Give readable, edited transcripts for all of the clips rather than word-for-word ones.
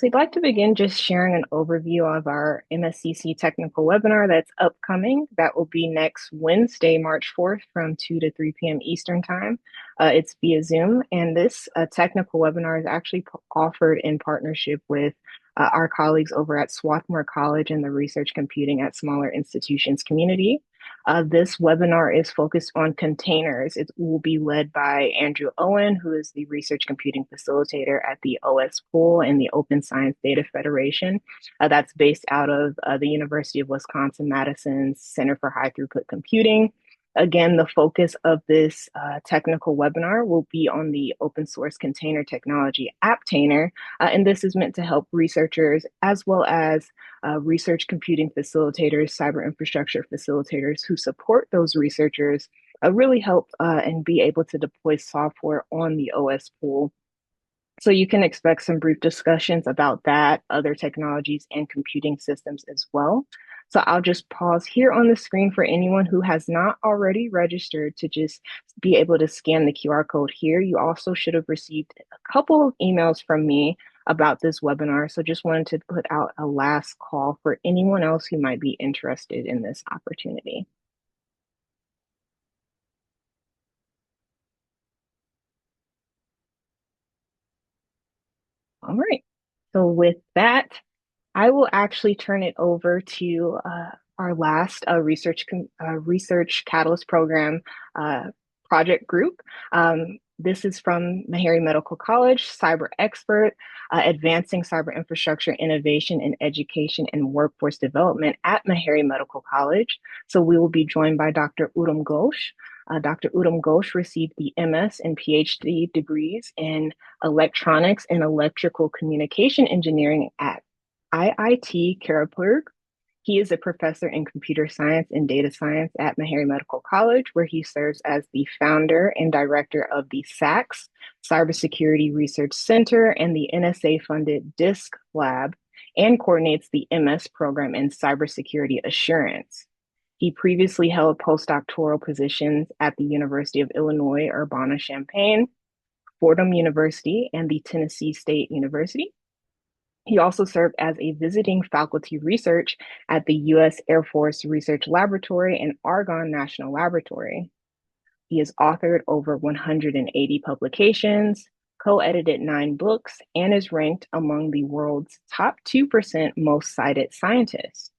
We'd like to begin just sharing an overview of our MSCC technical webinar that's upcoming. That will be next Wednesday, March 4th from 2 to 3 p.m. Eastern Time. It's via Zoom, and this technical webinar is actually offered in partnership with our colleagues over at Swarthmore College and the Research Computing at Smaller Institutions community. This webinar is focused on containers. It will be led by Andrew Owen, who is the Research Computing Facilitator at the OS Pool and the Open Science Data Federation. That's based out of the University of Wisconsin-Madison's Center for High Throughput Computing. Again, the focus of this technical webinar will be on the open source container technology Apptainer, and this is meant to help researchers as well as research computing facilitators, cyber infrastructure facilitators who support those researchers really help and be able to deploy software on the OS pool. So you can expect some brief discussions about that, other technologies, and computing systems as well. So I'll just pause here on the screen for anyone who has not already registered to just be able to scan the QR code here. You also should have received a couple of emails from me about this webinar. So just wanted to put out a last call for anyone else who might be interested in this opportunity. All right. So with that, I will actually turn it over to our last research catalyst program project group. This is from Meharry Medical College, Cyber Expert, Advancing Cyber Infrastructure Innovation in Education and Workforce Development at Meharry Medical College. So we will be joined by Dr. Uttam Ghosh. Dr. Uttam Ghosh received the MS and PhD degrees in Electronics and Electrical Communication Engineering at IIT Kharagpur. He is a professor in computer science and data science at Meharry Medical College, where he serves as the founder and director of the SACS Cybersecurity Research Center and the NSA-funded DISC Lab, and coordinates the MS program in cybersecurity assurance. He previously held postdoctoral positions at the University of Illinois Urbana-Champaign, Fordham University, and the Tennessee State University. He also served as a visiting faculty research at the U.S. Air Force Research Laboratory and Argonne National Laboratory. He has authored over 180 publications, co-edited 9 books, and is ranked among the world's top 2% most cited scientists.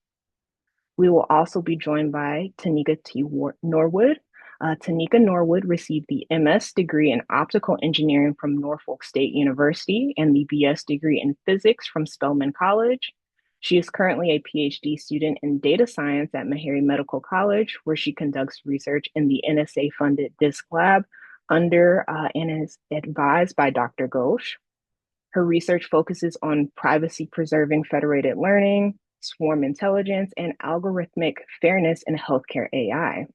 We will also be joined by Tanika T. Norwood. Tanika Norwood received the MS degree in optical engineering from Norfolk State University and the BS degree in physics from Spelman College. She is currently a PhD student in data science at Meharry Medical College, where she conducts research in the NSA-funded DISC Lab under and is advised by Dr. Ghosh. Her research focuses on privacy-preserving federated learning, swarm intelligence, and algorithmic fairness in healthcare AI.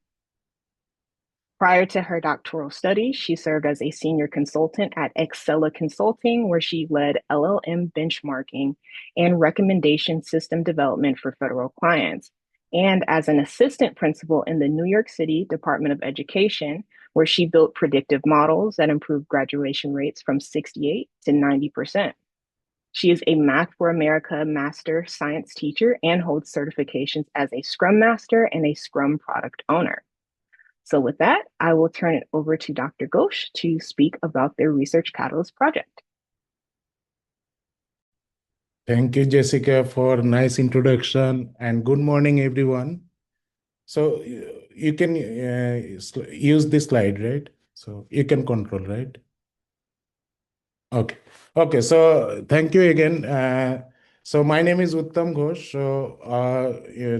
Prior to her doctoral studies, she served as a senior consultant at Excella Consulting, where she led LLM benchmarking and recommendation system development for federal clients, and as an assistant principal in the New York City Department of Education, where she built predictive models that improved graduation rates from 68 to 90%. She is a Math for America Master Science teacher and holds certifications as a Scrum Master and a Scrum Product Owner. So with that, I will turn it over to Dr. Ghosh to speak about their Research Catalyst project. Thank you, Jessica, for nice introduction, and good morning, everyone. So you can use this slide, right? So you can control, right? Okay. Okay. So thank you again. So my name is Uttam Ghosh. So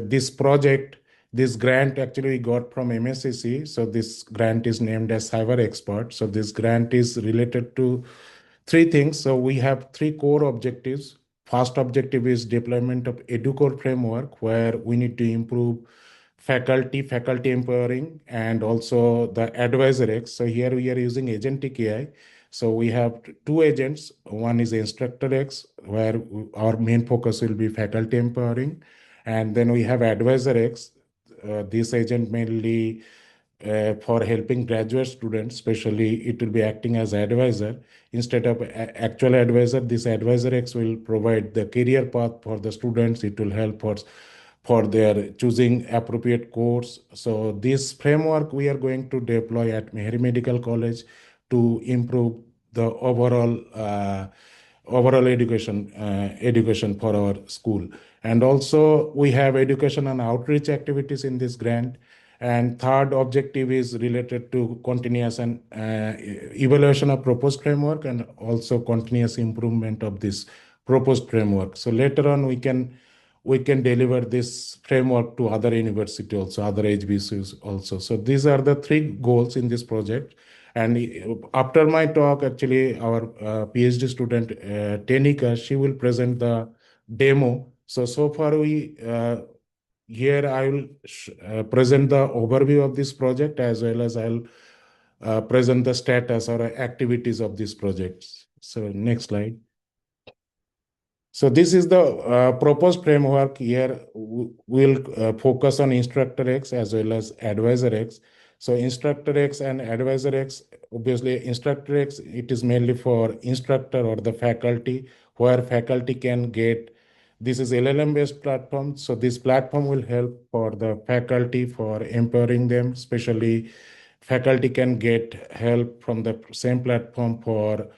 this project, this grant actually we got from MSCC. So this grant is named as Cyber Expert. So this grant is related to 3 things. So we have 3 core objectives. First objective is deployment of EduCore framework, where we need to improve faculty empowering, and also the advisor X. So here we are using agentic AI. So we have 2 agents. One is Instructor X, where our main focus will be faculty empowering. And then we have Advisor X. This agent mainly for helping graduate students, especially it will be acting as advisor. Instead of actual advisor, this advisor X will provide the career path for the students. It will help for their choosing appropriate course. So this framework we are going to deploy at Mehri Medical College to improve the overall education for our school. And also we have education and outreach activities in this grant. And third objective is related to continuous and evaluation of proposed framework and also continuous improvement of this proposed framework. So later on we can deliver this framework to other university also, other HBCUs also. So these are the three goals in this project. And after my talk, actually, our PhD student, Tenika, she will present the demo. So far here I will present the overview of this project as well as I'll present the status or activities of these projects. So next slide. So this is the proposed framework here. We'll focus on Instructor X as well as Advisor X. So Instructor X and Advisor X, obviously Instructor X, it is mainly for instructor or the faculty, where faculty can get, this is LLM based platform. So this platform will help for the faculty for empowering them, especially faculty can get help from the same platform for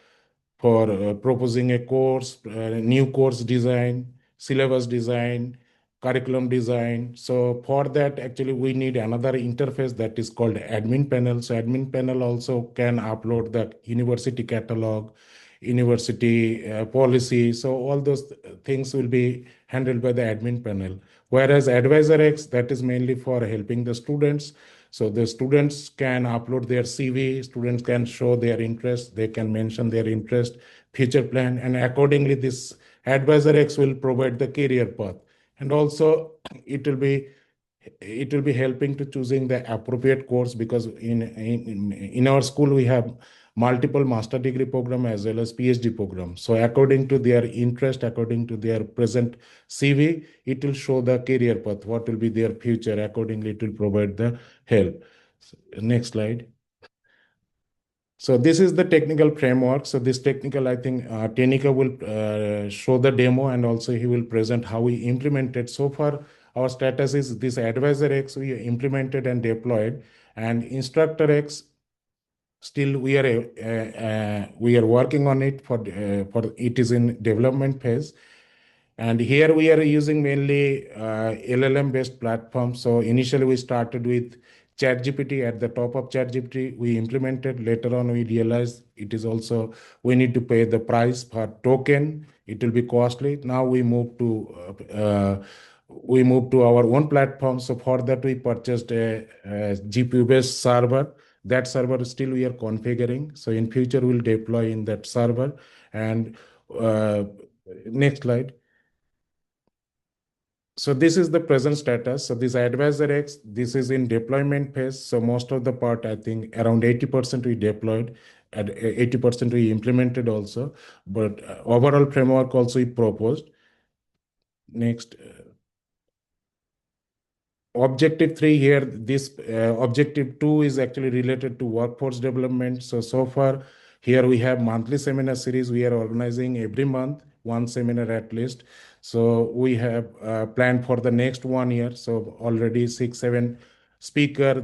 proposing a course, new course design, syllabus design, curriculum design. So for that, actually, we need another interface that is called admin panel. So admin panel also can upload the university catalog, university policy. So all those things will be handled by the admin panel. Whereas Advisor X, that is mainly for helping the students. So the students can upload their CV, students can show their interest, they can mention their interest, future plan, and accordingly, this Advisor X will provide the career path. And also, it will be helping to choosing the appropriate course, because in our school we have multiple master degree program as well as PhD program. So according to their interest, according to their present CV, it will show the career path, what will be their future. Accordingly, it will provide the help. So, next slide. So this is the technical framework. So this technical, I think Tenika will show the demo, and also he will present how we implemented. So far, our status is this Advisor X we implemented and deployed, and Instructor X still we are working on it for it is in development phase. And here we are using mainly LLM based platforms. So initially we started with ChatGPT. At the top of ChatGPT, we implemented. Later on, we realized it is also, we need to pay the price per token. It will be costly. Now we move to our own platform. So for that, we purchased a GPU based server. That server still we are configuring. So in future, we'll deploy in that server. And next slide. So this is the present status. So this Advisor X, this is in deployment phase. So most of the part, I think around 80% we deployed, and 80% we implemented also. But overall framework also we proposed. Next. Objective 3 here, this objective 2 is actually related to workforce development. So far, here we have monthly seminar series. We are organizing every month, one seminar at least. So we have planned for the next 1 year. So already 6, 7 speaker,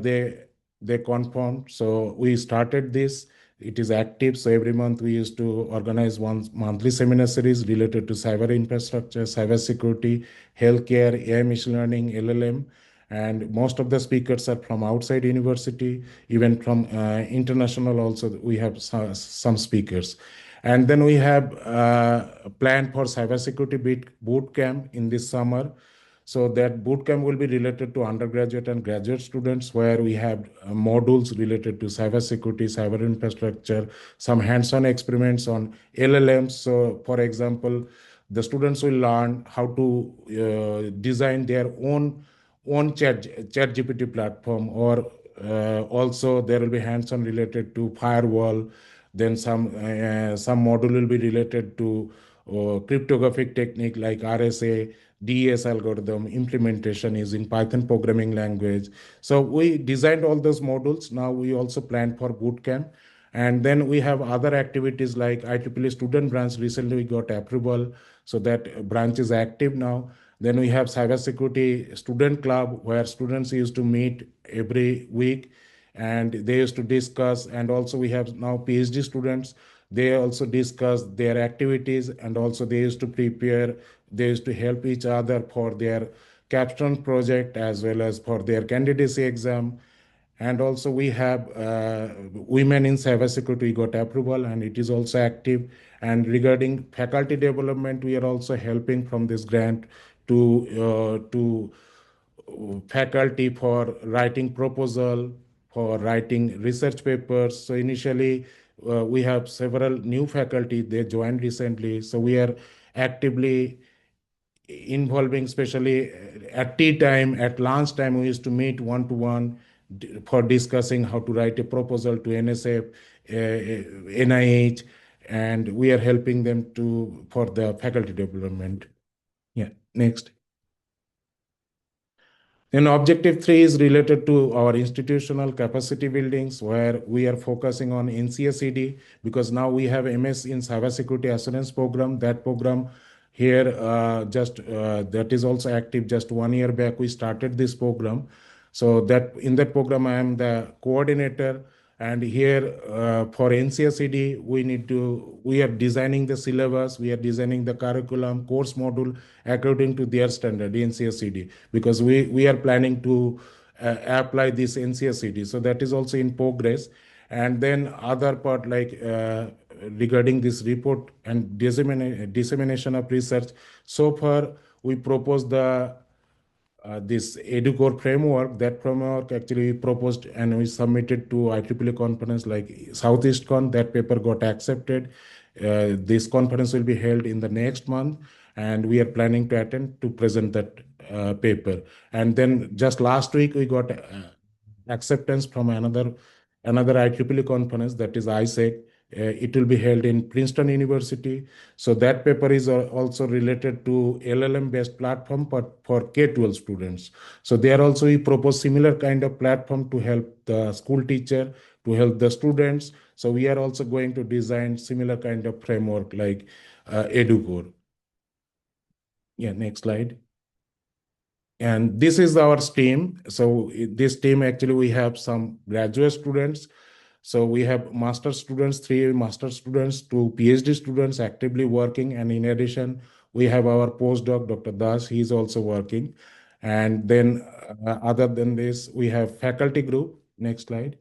they confirmed. So we started this. It is active. So every month we used to organize one monthly seminar series related to cyber infrastructure, cyber security, healthcare, AI, machine learning, LLM. And most of the speakers are from outside university, even from international also. We have some speakers. And then we have a plan for cybersecurity boot camp in this summer. So that boot camp will be related to undergraduate and graduate students, where we have modules related to cybersecurity, cyber infrastructure, some hands-on experiments on LLMs. So for example, the students will learn how to design their own chat GPT platform, or also there will be hands-on related to firewall. Then some module will be related to cryptographic technique like RSA, DES algorithm, implementation using Python programming language. So we designed all those modules. Now we also planned for bootcamp. And then we have other activities like IEEE student branch. Recently, we got approval, so that branch is active now. Then we have cybersecurity student club where students used to meet every week and they used to discuss. And also we have now PhD students. They also discuss their activities and also they used to prepare. They used to help each other for their capstone project as well as for their candidacy exam. And also we have women in cybersecurity. We got approval and it is also active. And regarding faculty development, we are also helping from this grant to faculty for writing proposal, for writing research papers. So initially, we have several new faculty. They joined recently. So we are actively involving, especially at tea time, at lunch time, we used to meet one to one for discussing how to write a proposal to NSF, NIH, and we are helping them to for the faculty development. Yeah, next. Then objective three is related to our institutional capacity buildings, where we are focusing on NCSED because now we have MS in Cybersecurity Assurance Program. That program here just that is also active. Just 1 year back, we started this program. So that in that program, I am the coordinator. And here for NCSED, we are designing the syllabus, we are designing the curriculum, course module according to their standard, NCSED, because we are planning to apply this NCSED. So that is also in progress. And then other part like regarding this report and dissemination of research. So far, we propose this EduCore framework. That framework actually we proposed and we submitted to IEEE conference like Southeast Con. That paper got accepted. This conference will be held in the next month, and we are planning to attend to present that paper. And then just last week we got acceptance from another IEEE conference, that is ISEC. It will be held in Princeton University. So that paper is also related to LLM-based platform, but for K-12 students. So there also we propose similar kind of platform to help the school teacher, to help the students. So we are also going to design similar kind of framework like EduCore. Yeah, next slide. And this is our team. So this team actually we have some graduate students. So we have master students, 3 master students, 2 PhD students actively working. And in addition, we have our postdoc, Dr. Das, he's also working. And then other than this, we have faculty group. Next slide.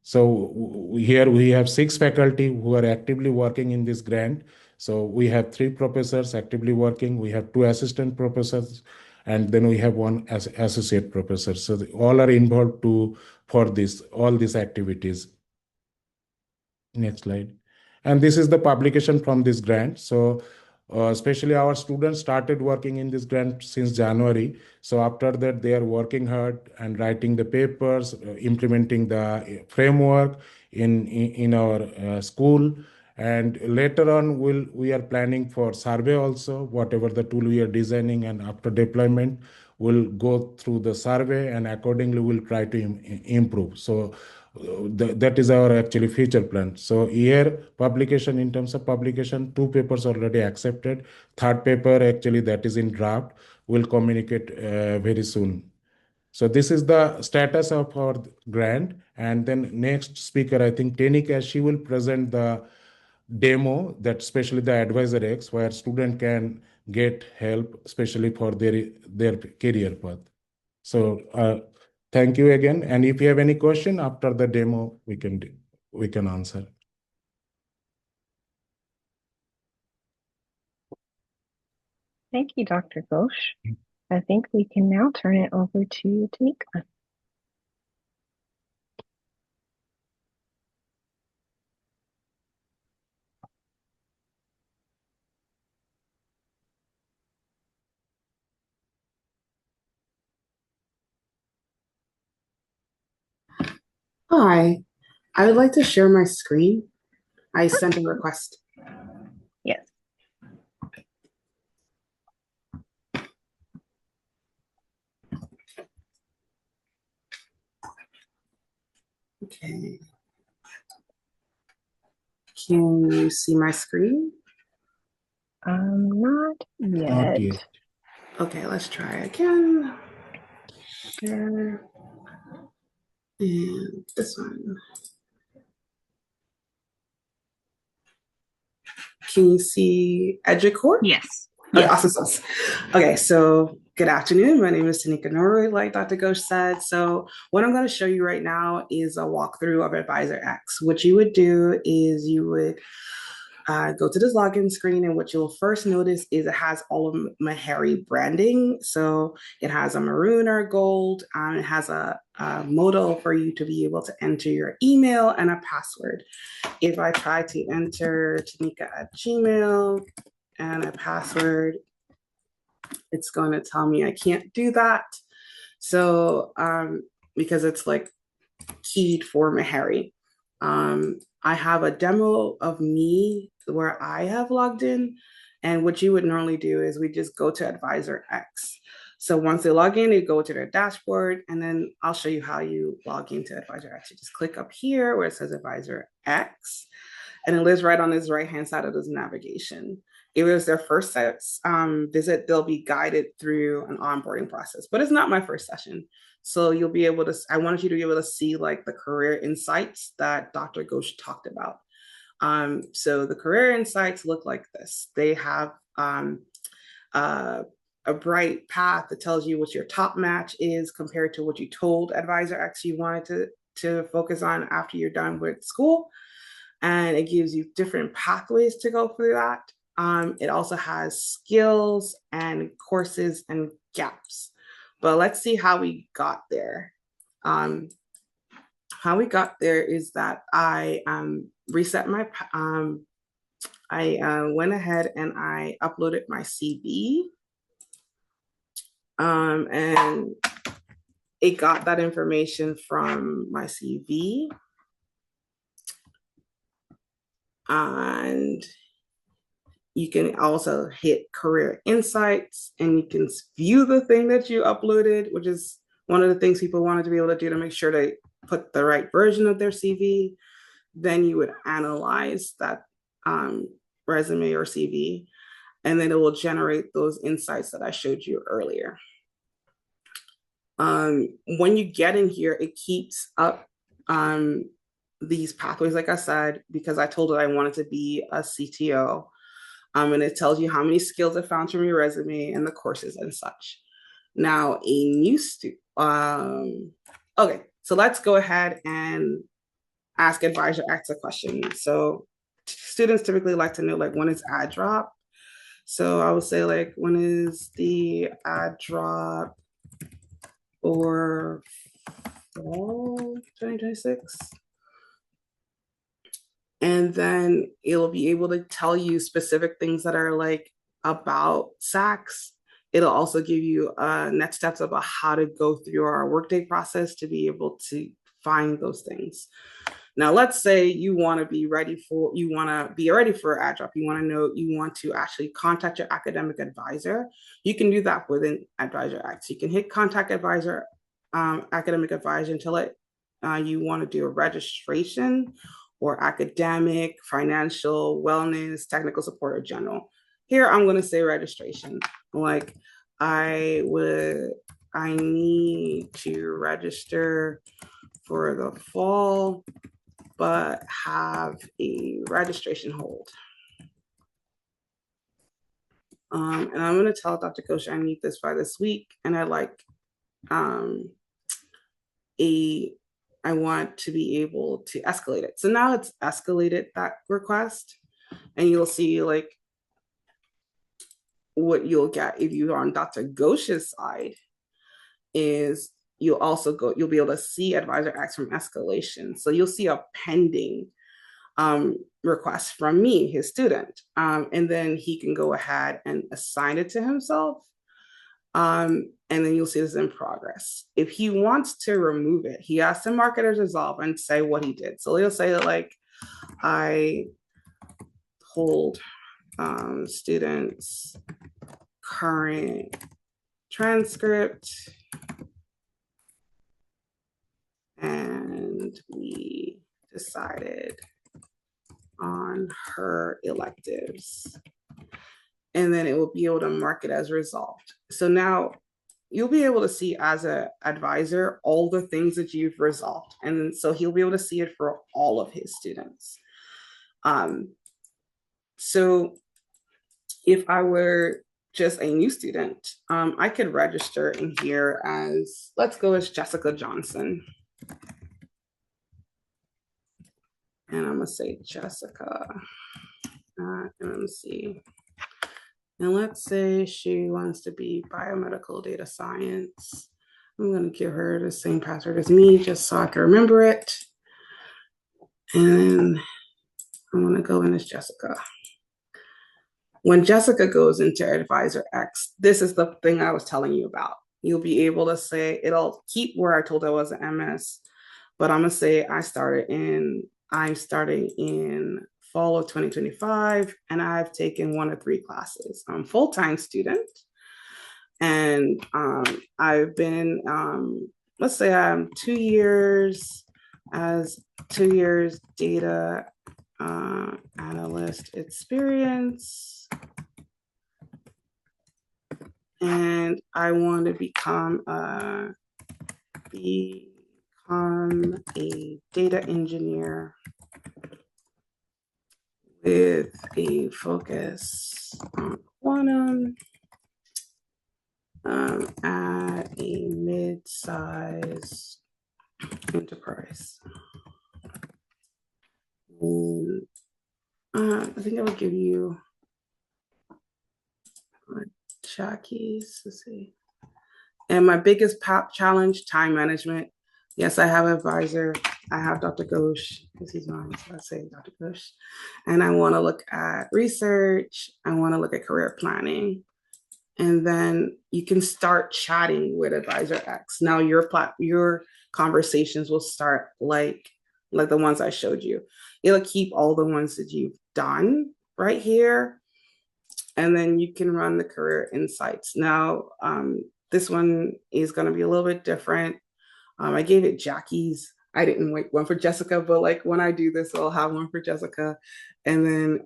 So here we have 6 faculty who are actively working in this grant. So we have 3 professors actively working. We have 2 assistant professors, and then we have one as associate professor. So all are involved for all these activities. Next slide. And this is the publication from this grant. So especially our students started working in this grant since January. So after that, they are working hard and writing the papers, implementing the framework in our school. And later on, we are planning for survey also, whatever the tool we are designing, and after deployment, we'll go through the survey and accordingly we'll try to improve. So that is our actually future plan. So here publication, in terms of publication, 2 papers already accepted. Third paper actually that is in draft. We'll communicate very soon. So this is the status of our grant. And then next speaker, I think Tenika, she will present the demo, that especially the Advisor X, where student can get help, especially for their career path. So thank you again. And if you have any question after the demo, we can answer. Thank you, Dr. Ghosh. I think we can now turn it over to Tanika. Hi, I would like to share my screen. I sent a request. Yes. Okay. Can you see my screen? Not Not yet. yet. Okay, let's try again. Share. And this one. Can you see EduCore? Yes. Okay, Yes. awesome. Okay, so good afternoon. My name is Tanika Norwood, like Dr. Ghosh said. So what I'm going to show you right now is a walkthrough of Advisor X. What you would do is you would go to this login screen, and what you'll first notice is it has all of Meharry branding. So it has a maroon or gold. It has a modal for you to be able to enter your email and a password. If I try to enter Tanika at Gmail and a password, it's going to tell me I can't do that. So because it's like keyed for Meharry. I have a demo of me where I have logged in. And what you would normally do is we just go to Advisor X. So once they log in, they go to their dashboard, and then I'll show you how you log into Advisor X. You just click up here where it says Advisor X, and it lives right on this right-hand side of this navigation. If it was their first visit, they'll be guided through an onboarding process, but it's not my first session. So you'll be able to, I wanted you to be able to see like the career insights that Dr. Ghosh talked about. So the career insights look like this. They have a bright path that tells you what your top match is compared to what you told Advisor X you wanted to focus on after you're done with school. And it gives you different pathways to go through that. It also has skills and courses and gaps. But let's see how we got there. How we got there is that I reset my, I went ahead and I uploaded my CV. And it got that information from my CV. And you can also hit career insights, and you can view the thing that you uploaded, which is one of the things people wanted to be able to do to make sure they put the right version of their CV. Then you would analyze that resume or CV, and then it will generate those insights that I showed you earlier. When you get in here, it keeps up these pathways, like I said, because I told it I wanted to be a CTO. And it tells you how many skills it found from your resume and the courses and such. Now, a new student, okay, so let's go ahead and ask Advisor X a question. So students typically like to know, like, when is ad drop? So I would say, like, when is the ad drop for fall 2026? And then it'll be able to tell you specific things that are like about SACS. It'll also give you next steps about how to go through our workday process to be able to find those things. Now, let's say you want to be ready for ad drop. You want to know, you want to actually contact your academic advisor. You can do that within Advisor X. You can hit contact advisor, academic advisor until you want to do a registration or academic, financial, wellness, technical support, or general. Here, I'm going to say registration. Like, I need to register for the fall, but have a registration hold. And I'm going to tell Dr. Ghosh I need this by this week, and I want to be able to escalate it. So now it's escalated that request, and you'll see like what you'll get if you're on Dr. Ghosh's side is you'll be able to see Advisor X from escalation. So you'll see a pending request from me, his student. And then he can go ahead and assign it to himself. And then you'll see this in progress. If he wants to remove it, he has to mark it as resolved and say what he did. So he'll say that, like, I pulled students' current transcript and and we decided on her electives. And then it will be able to mark it as resolved. So now you'll be able to see as an advisor all the things that you've resolved. And so he'll be able to see it for all of his students. So if I were just a new student, I could register in here as, let's go as Jessica Johnson. And I'm gonna say Jessica, and let's see. And let's say she wants to be biomedical data science. I'm gonna give her the same password as me just so I can remember it. And I'm gonna go in as Jessica. When Jessica goes into Advisor X, this is the thing I was telling you about. You'll be able to say, it'll keep where I told I was an MS, but I'm gonna say I'm starting in fall of 2025, and I've taken 1 of 3 classes. I'm a full-time student, and I've been, let's say I'm 2 years data analyst experience, and I want to become a data engineer with a focus on quantum at a mid-sized enterprise. And, I think I would give you Jackie's, let's see. And my biggest challenge, time management. Yes, I have an advisor. I have Dr. Ghosh, because he's mine, so I say Dr. Ghosh. And I want to look at research. I want to look at career planning. And then you can start chatting with Advisor X. Now your conversations will start like the ones I showed you. It'll keep all the ones that you've done right here. And then you can run the career insights. Now, this one is going to be a little bit different. I gave it Jackie's. I didn't wait one for Jessica, but like when I do this, I'll have one for Jessica. And then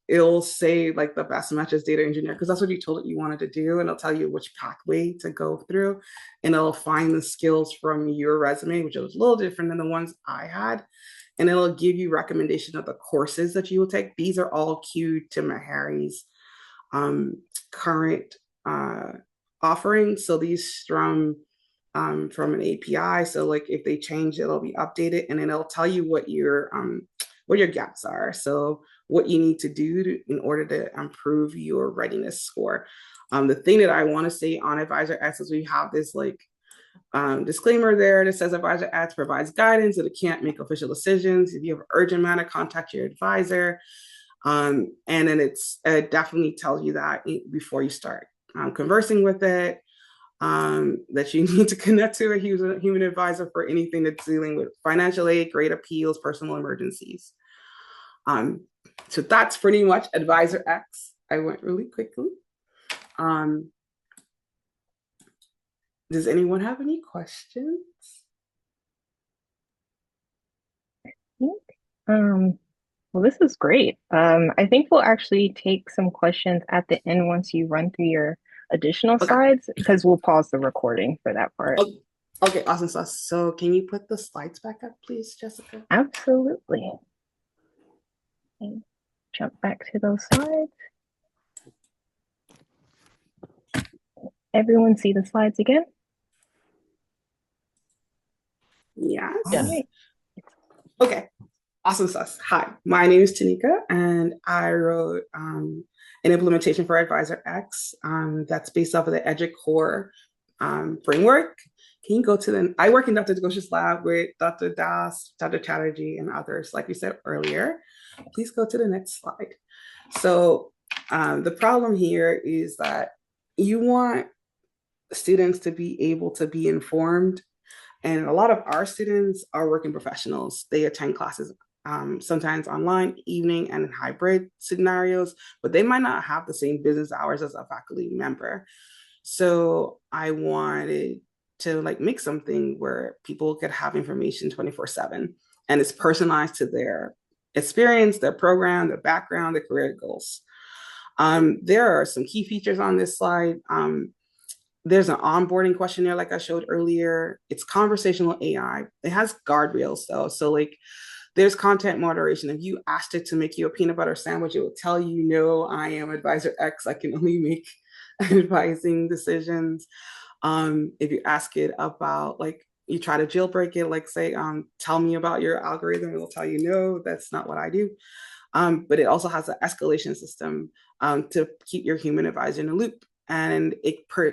it'll say like the best matches data engineer, because that's what you told it you wanted to do. And it'll tell you which pathway to go through. And it'll find the skills from your resume, which was a little different than the ones I had. And it'll give you recommendation of the courses that you will take. These are all queued to Meharry's current offering. So these from an API. So like if they change, it'll be updated, and then it'll tell you what your gaps are. So what you need to do in order to improve your readiness score. The thing that I want to say on Advisor X is we have this like disclaimer there that says Advisor X provides guidance, that it can't make official decisions. If you have an urgent matter, contact your advisor. And then it definitely tells you that before you start conversing with it, that you need to connect to a human advisor for anything that's dealing with financial aid, great appeals, personal emergencies. So that's pretty much Advisor X. I went really quickly. Does anyone have any questions? Well, this is great. I think we'll actually take some questions at the end once you run through your additional slides, because we'll pause the recording for that part. Okay, awesome sauce. So can you put the slides back up, please, Jessica? Absolutely. Okay. Jump back to those slides. Everyone see the slides again? Yes. Right. Okay. Awesome sauce. Hi, my name is Tanika, and I wrote an implementation for Advisor X that's based off of the EDUCAURE framework. Can you go to I work in Dr. Ghosh's lab with Dr. Das, Dr. Chatterjee, and others, like we said earlier. Please go to the next slide. So the problem here is that you want students to be able to be informed. And a lot of our students are working professionals. They attend classes sometimes online, evening, and in hybrid scenarios, but they might not have the same business hours as a faculty member. So I wanted to like make something where people could have information 24/7 and it's personalized to their experience, their program, their background, their career goals. There are some key features on this slide. There's an onboarding questionnaire, like I showed earlier. It's conversational AI. It has guardrails though. So like there's content moderation. If you asked it to make you a peanut butter sandwich, it will tell you, no, I am advisor X. I can only make advising decisions. If you ask it about like, you try to jailbreak it, like say, tell me about your algorithm, it will tell you, no, that's not what I do. But it also has an escalation system to keep your human advisor in the loop. And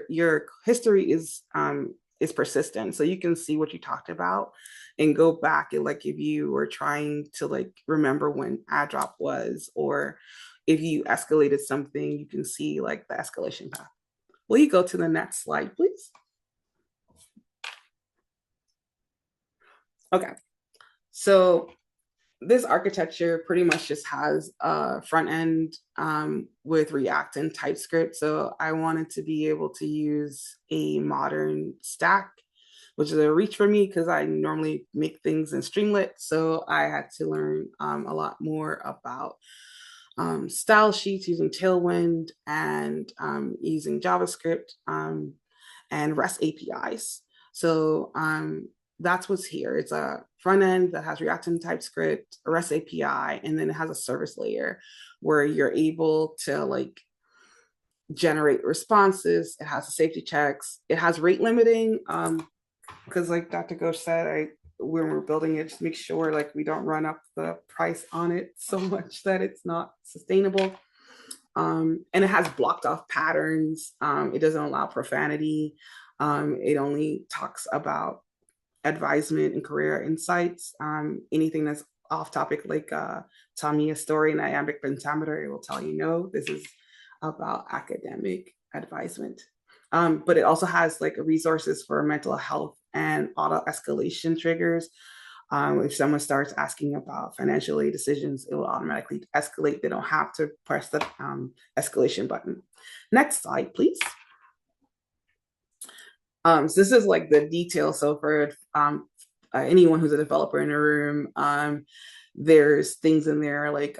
your history is persistent. So you can see what you talked about and go back and like if you were trying to like remember when ad drop was, or if you escalated something, you can see like the escalation path. Will you go to the next slide, please? Okay, so this architecture pretty much just has a front end with React and TypeScript. So I wanted to be able to use a modern stack, which is a reach for me because I normally make things in Streamlit. So I had to learn a lot more about style sheets using Tailwind and using JavaScript and REST APIs. So that's what's here. It's a front end that has React and TypeScript, a REST API, and then it has a service layer where you're able to like generate responses. It has safety checks. It has rate limiting because like Dr. Ghosh said, when we're building it, just make sure like we don't run up the price on it so much that it's not sustainable. And it has blocked off patterns. It doesn't allow profanity. It only talks about advisement and career insights. Anything that's off topic, like tell me a story in iambic pentameter, it will tell you, no, this is about academic advisement. But it also has like resources for mental health and auto escalation triggers. If someone starts asking about financial aid decisions, it will automatically escalate. They don't have to press the escalation button. Next slide, please. So this is like the detail. So for anyone who's a developer in a room, there's things in there like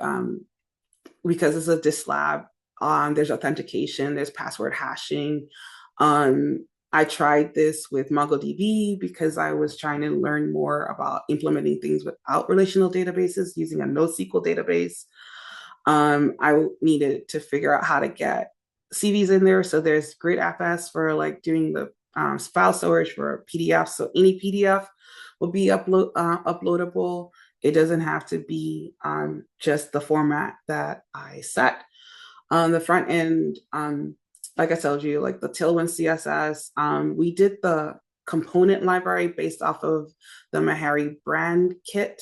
because it's a DIS lab, there's authentication, there's password hashing. I tried this with MongoDB because I was trying to learn more about implementing things without relational databases using a NoSQL database. I needed to figure out how to get CVs in there. So there's GridFS for like doing the file storage for PDF. So any PDF will be uploadable. It doesn't have to be just the format that I set. On the front end, like I told you, like the Tailwind CSS, we did the component library based off of the Meharry brand kit.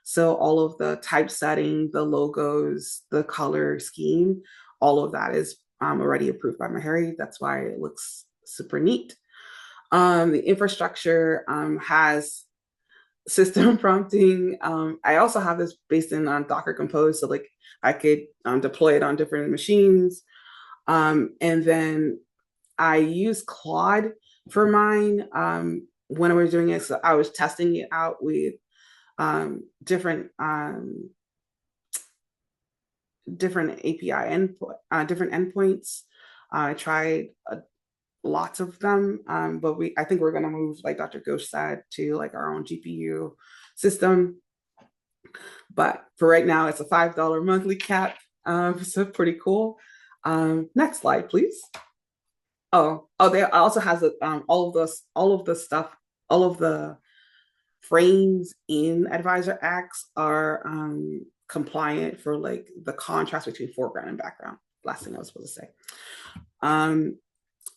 So all of the typesetting, the logos, the color scheme, all of that is already approved by Meharry. That's why it looks super neat. The infrastructure has system prompting. I also have this based in Docker Compose, so like I could deploy it on different machines. And then I use Claude for mine when I was doing it. So I was testing it out with different API different endpoints. I tried lots of them, but I think we're going to move, like Dr. Ghosh said, to like our own GPU system. But for right now, it's a $5 monthly cap, so pretty cool. Next slide, please. They also has all of the frames in Advisor X are compliant for like the contrast between foreground and background. Last thing I was supposed to say.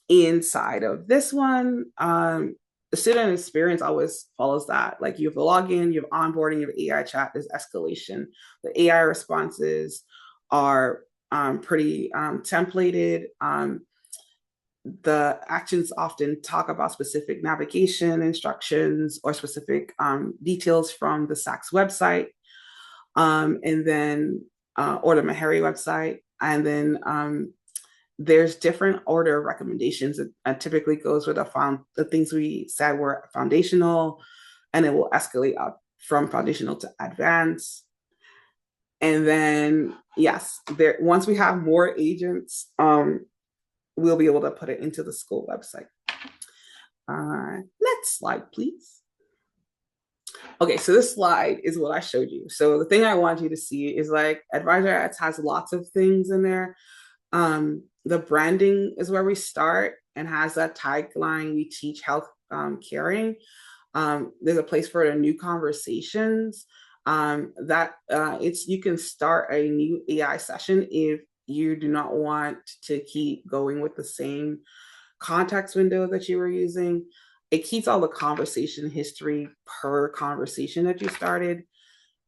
Inside of this one, the student experience always follows that. Like you have the login, you have onboarding, you have AI chat, there's escalation. The AI responses are pretty templated. The actions often talk about specific navigation instructions or specific details from the SACS website, and then or the Meharry website, and then there's different order of recommendations. It typically goes with the things we said were foundational, and it will escalate up from foundational to advanced. And then, yes, there once we have more agents, we'll be able to put it into the school website. Next slide, please. Okay, so this slide is what I showed you. So the thing I want you to see is like AdvisorX has lots of things in there. The branding is where we start and has that tagline, we teach health caring. There's a place for the new conversations that you can start a new AI session if you do not want to keep going with the same context window that you were using. It keeps all the conversation history per conversation that you started.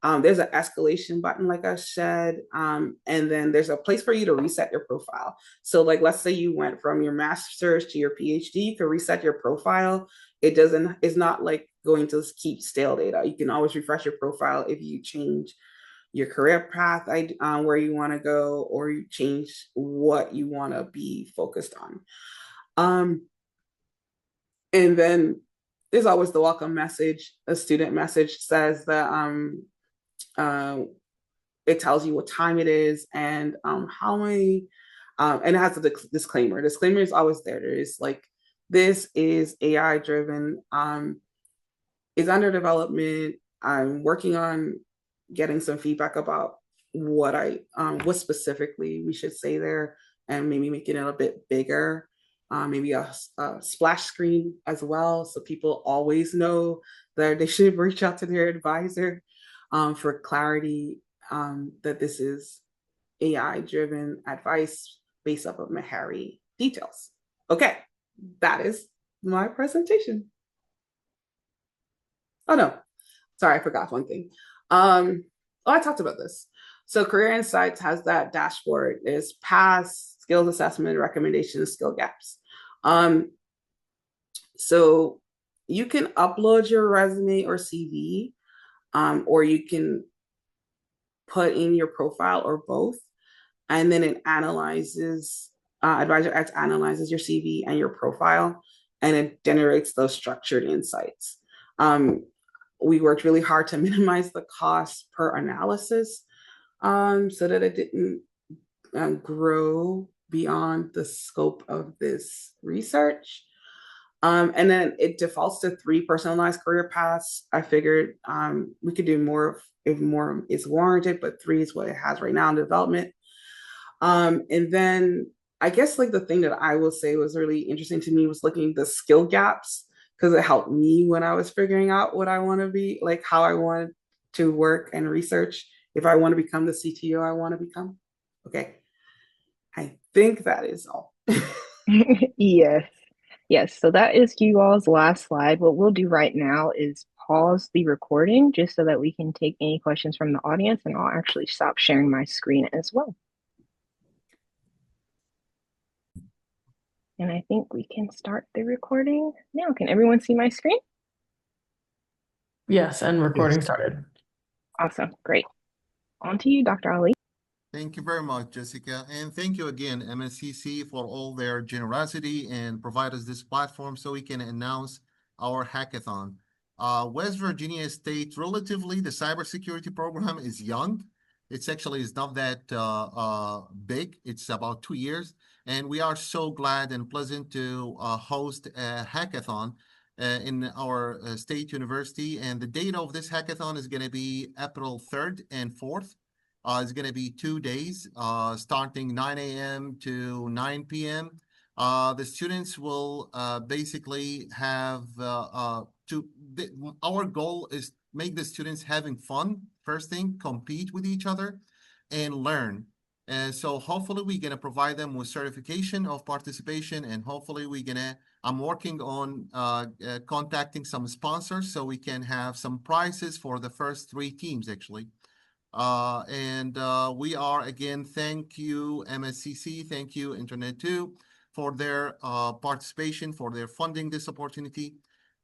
There's an escalation button, like I said, and then there's a place for you to reset your profile. So like, let's say you went from your master's to your PhD, you can reset your profile. It's not like going to keep stale data. You can always refresh your profile if you change your career path, where you want to go, or you change what you want to be focused on. And then there's always the welcome message. A student message says that it tells you what time it is and how many, and it has a disclaimer. Disclaimer is always there. There is like, this is AI driven, is under development. I'm working on getting some feedback about what specifically we should say there, and maybe making it a bit bigger. Maybe a splash screen as well, so people always know that they should reach out to their advisor for clarity, that this is AI-driven advice based off of Meharry details. Okay, that is my presentation. Oh no, sorry, I forgot one thing. I talked about this. So Career Insights has that dashboard. There's past skills assessment, recommendations, skill gaps. So you can upload your resume or CV, or you can put in your profile or both, and then it analyzes, AdvisorX analyzes your CV and your profile, and it generates those structured insights. We worked really hard to minimize the cost per analysis, so that it didn't grow beyond the scope of this research. And then it defaults to 3 personalized career paths. I figured we could do more if more is warranted, but 3 is what it has right now in development. And then I guess like the thing that I will say was really interesting to me was looking at the skill gaps, because it helped me when I was figuring out what I want to be, like how I wanted to work and research, if I want to become the CTO I want to become. Okay, I think that is all. Yes. Yes. So that is you all's last slide. What we'll do right now is pause the recording just so that we can take any questions from the audience, and I'll actually stop sharing my screen as well. And I think we can start the recording now. Can everyone see my screen? Yes, and recording started. Awesome. Great. On to you, Dr. Ali. Thank you very much, Jessica. And thank you again, MSCC, for all their generosity and provide us this platform so we can announce our hackathon. West Virginia State, relatively, the cybersecurity program is young. It's actually is not that big. It's about 2 years. And we are so glad and pleasant to host a hackathon in our state university. And the date of this hackathon is going to be April 3rd and 4th. It's going to be 2 days, starting 9 a.m. to 9 p.m. The students will basically have our goal is make the students having fun, first thing, compete with each other, and learn. So hopefully we're going to provide them with certification of participation, and hopefully I'm working on contacting some sponsors so we can have some prizes for the first 3 teams, actually. We are, again, thank you, MSCC, thank you, Internet2, for their participation, for their funding this opportunity.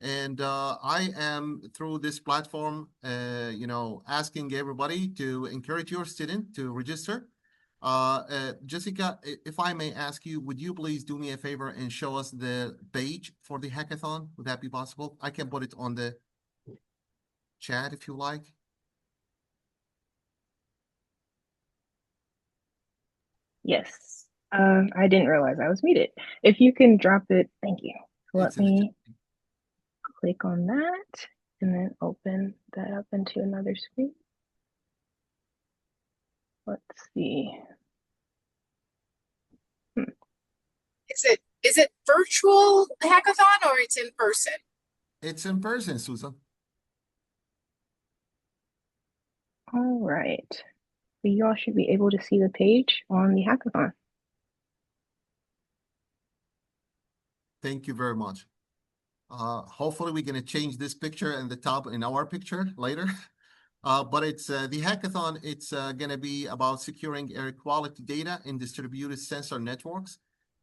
And I am, through this platform, asking everybody to encourage your student to register. Jessica, if I may ask you, would you please do me a favor and show us the page for the hackathon? Would that be possible? I can put it on the chat if you like. Yes. I didn't realize I was muted. If you can drop it, thank you. Let It's in the chat. me click on that and then open that up into another screen. Let's see. Is it virtual hackathon or it's in person? It's in person, Susan. All right. So you all should be able to see the page on the hackathon. Thank you very much. Hopefully we're gonna change this picture and the top in our picture later. But it's the hackathon, it's gonna be about securing air quality data in distributed sensor networks.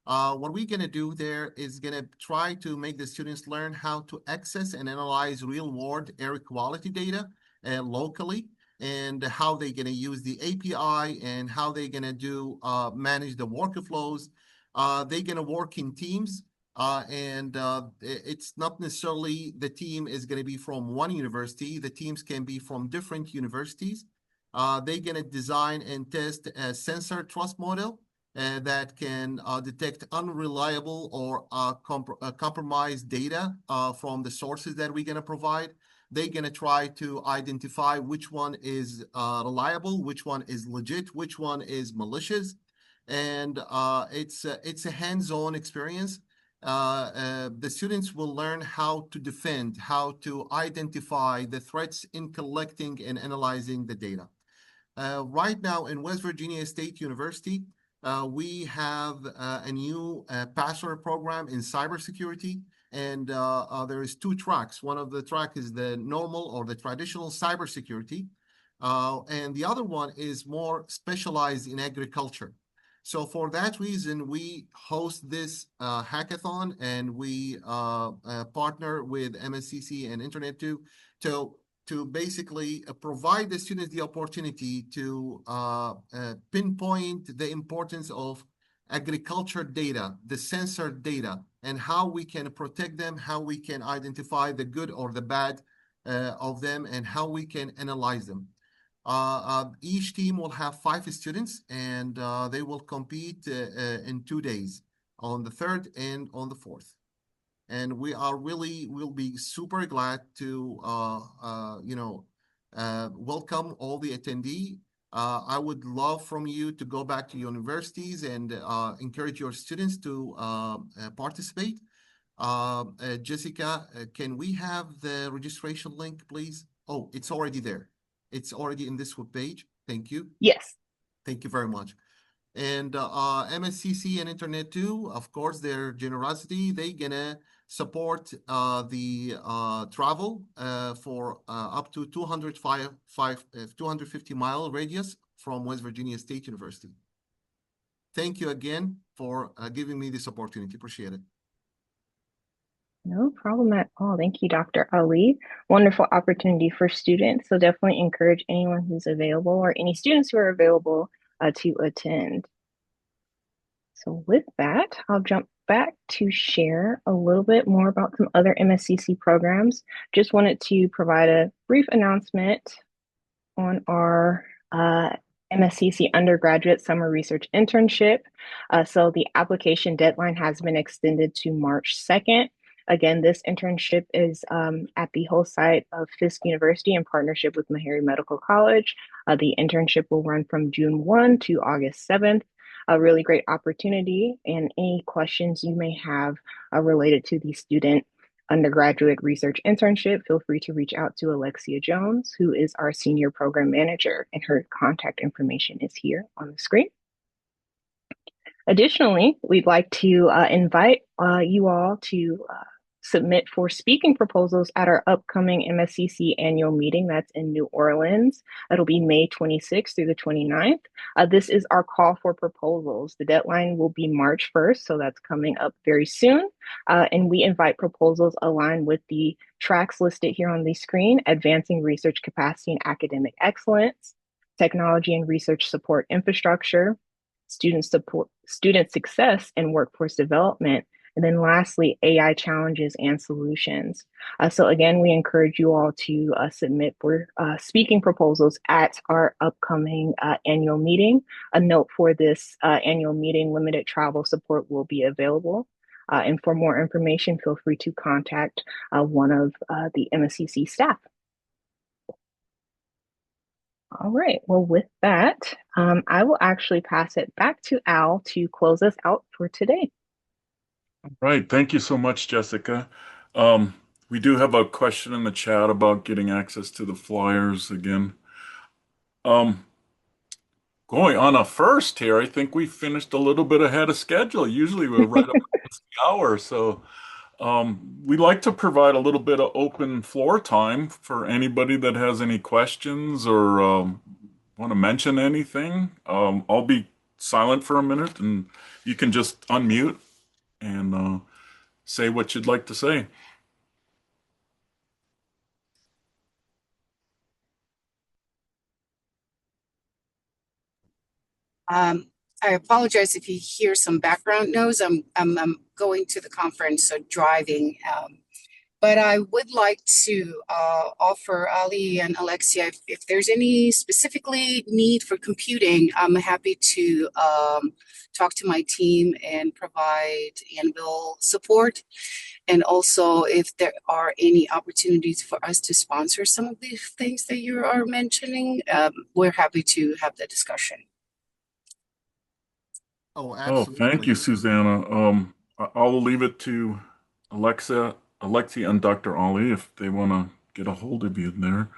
What we're gonna do there is gonna try to make the students learn how to access and analyze real-world air quality data locally, and how they're gonna use the API and how they're gonna do manage the workflows. They're gonna work in teams. It's not necessarily the team is going to be from one university. The teams can be from different universities. They're going to design and test a sensor trust model that can detect unreliable or compromised data from the sources that we're going to provide. They're going to try to identify which one is reliable, which one is legit, which one is malicious. And it's a hands-on experience. The students will learn how to defend, how to identify the threats in collecting and analyzing the data. Right now in West Virginia State University, we have a new bachelor program in cybersecurity, and there is two tracks. One of the track is the normal or the traditional cybersecurity, and the other one is more specialized in agriculture. So for that reason, we host this hackathon, and we partner with MSCC and Internet2 to basically provide the students the opportunity to pinpoint the importance of agriculture data, the sensor data, and how we can protect them, how we can identify the good or the bad of them, and how we can analyze them. Each team will have 5 students, and they will compete in 2 days, on the 3rd and on the 4th. And we'll be super glad to welcome all the attendee. I would love from you to go back to universities and encourage your students to participate. Jessica, can we have the registration link, please? Oh, it's already there. It's already in this web page. Thank you. Yes. Thank you very much. And MSCC and Internet2, of course, their generosity, they gonna support the travel for up to 250-mile radius from West Virginia State University. Thank you again for giving me this opportunity. Appreciate it. No problem at all. Thank you, Dr. Ali. Wonderful opportunity for students. So definitely encourage anyone who's available or any students who are available to attend. So with that, I'll jump back to share a little bit more about some other MSCC programs. Just wanted to provide a brief announcement on our MSCC undergraduate summer research internship. So the application deadline has been extended to March 2nd. Again, this internship is at the host site of Fisk University in partnership with Meharry Medical College. The internship will run from June 1 to August 7th. A really great opportunity, and any questions you may have related to the student undergraduate research internship, feel free to reach out to Alexia Jones, who is our senior program manager, and her contact information is here on the screen. Additionally, we'd like to invite you all to submit for speaking proposals at our upcoming MSCC annual meeting that's in New Orleans. It'll be May 26th through the 29th. This is our call for proposals. The deadline will be March 1st, so that's coming up very soon. And we invite proposals aligned with the tracks listed here on the screen: advancing research capacity and academic excellence, technology and research support infrastructure, student support, student success, and workforce development. And then lastly, AI challenges and solutions. So again, we encourage you all to submit for speaking proposals at our upcoming annual meeting. A note for this annual meeting, limited travel support will be available. And for more information, feel free to contact one of the MSCC staff. All right, well, with that, I will actually pass it back to Al to close us out for today. Right. Thank you so much, Jessica. We do have a question in the chat about getting access to the flyers again. Going on a first here, I think we finished a little bit ahead of schedule. Usually we're right up against the hour. So we'd like to provide a little bit of open floor time for anybody that has any questions or want to mention anything. I'll be silent for a minute and you can just unmute and say what you'd like to say. I apologize if you hear some background noise. I'm going to the conference, so driving. But I would like to offer Ali and Alexia, if there's any specifically need for computing, I'm happy to talk to my team and provide Anvil support. And also, if there are any opportunities for us to sponsor some of these things that you are mentioning, we're happy to have the discussion. Oh, Oh, thank you, absolutely. Susanna. I'll leave it to Alexia and Dr. Ali if they want to get a hold of you there.